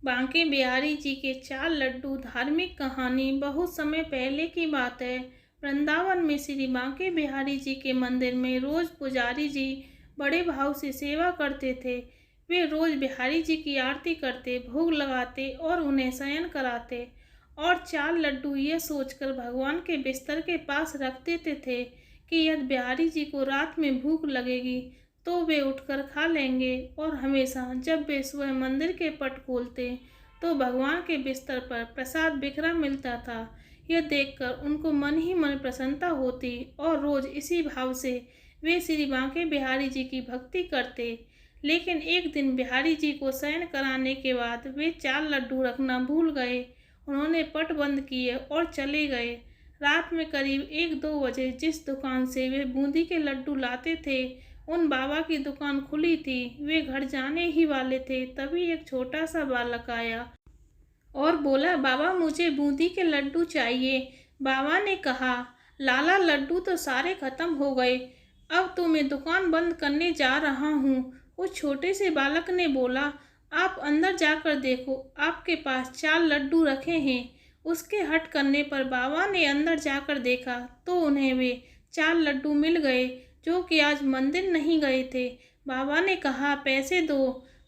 बांके बिहारी जी के 4 लड्डू। धार्मिक कहानी। बहुत समय पहले की बात है। वृंदावन में श्री बांके बिहारी जी के मंदिर में रोज पुजारी जी बड़े भाव से सेवा करते थे। वे रोज बिहारी जी की आरती करते, भोग लगाते और उन्हें शयन कराते और 4 लड्डू ये सोचकर भगवान के बिस्तर के पास रख देते थे कि यदि बिहारी जी को रात में भूख लगेगी तो वे उठकर खा लेंगे। और हमेशा जब वे सुबह मंदिर के पट खोलते तो भगवान के बिस्तर पर प्रसाद बिखरा मिलता था। यह देखकर उनको मन ही मन प्रसन्नता होती और रोज इसी भाव से वे श्री बांके बिहारी जी की भक्ति करते। लेकिन एक दिन बिहारी जी को शयन कराने के बाद वे 4 लड्डू रखना भूल गए। उन्होंने पट बंद किए और चले गए। रात में करीब 1-2 बजे जिस दुकान से वे बूंदी के लड्डू लाते थे उन बाबा की दुकान खुली थी। वे घर जाने ही वाले थे, तभी एक छोटा सा बालक आया और बोला, बाबा मुझे बूंदी के लड्डू चाहिए। बाबा ने कहा, लाला लड्डू तो सारे खत्म हो गए, अब तो मैं दुकान बंद करने जा रहा हूँ। उस छोटे से बालक ने बोला, आप अंदर जाकर देखो, आपके पास 4 लड्डू रखे हैं। उसके हट करने पर बाबा ने अंदर जाकर देखा तो उन्हें वे 4 लड्डू मिल गए जो कि आज मंदिर नहीं गए थे। बाबा ने कहा, पैसे दो।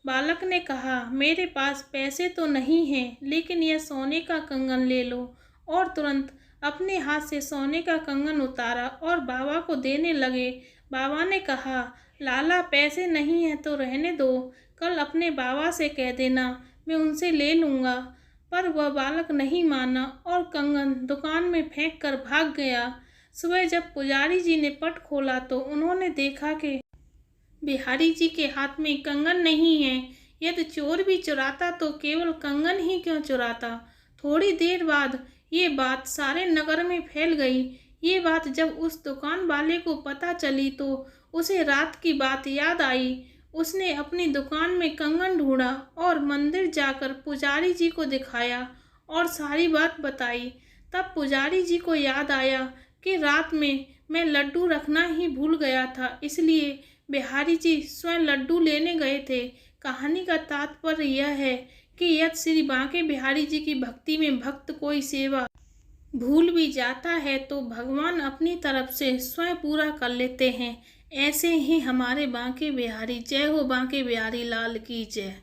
बालक ने कहा, मेरे पास पैसे तो नहीं हैं, लेकिन यह सोने का कंगन ले लो। और तुरंत अपने हाथ से सोने का कंगन उतारा और बाबा को देने लगे। बाबा ने कहा, लाला पैसे नहीं हैं तो रहने दो, कल अपने बाबा से कह देना, मैं उनसे ले लूँगा। पर वह बालक नहीं माना और कंगन दुकान में फेंक कर भाग गया। सुबह जब पुजारी जी ने पट खोला तो उन्होंने देखा कि बिहारी जी के हाथ में कंगन नहीं है। यदि चोर भी चुराता तो केवल कंगन ही क्यों चुराता। थोड़ी देर बाद ये बात सारे नगर में फैल गई। ये बात जब उस दुकान वाले को पता चली तो उसे रात की बात याद आई। उसने अपनी दुकान में कंगन ढूंढा और मंदिर जाकर पुजारी जी को दिखाया और सारी बात बताई। तब पुजारी जी को याद आया कि रात में मैं लड्डू रखना ही भूल गया था, इसलिए बिहारी जी स्वयं लड्डू लेने गए थे। कहानी का तात्पर्य यह है कि यदि श्री बांके बिहारी जी की भक्ति में भक्त कोई सेवा भूल भी जाता है तो भगवान अपनी तरफ से स्वयं पूरा कर लेते हैं। ऐसे ही हमारे बांके बिहारी। जय हो बांके बिहारी लाल की जय।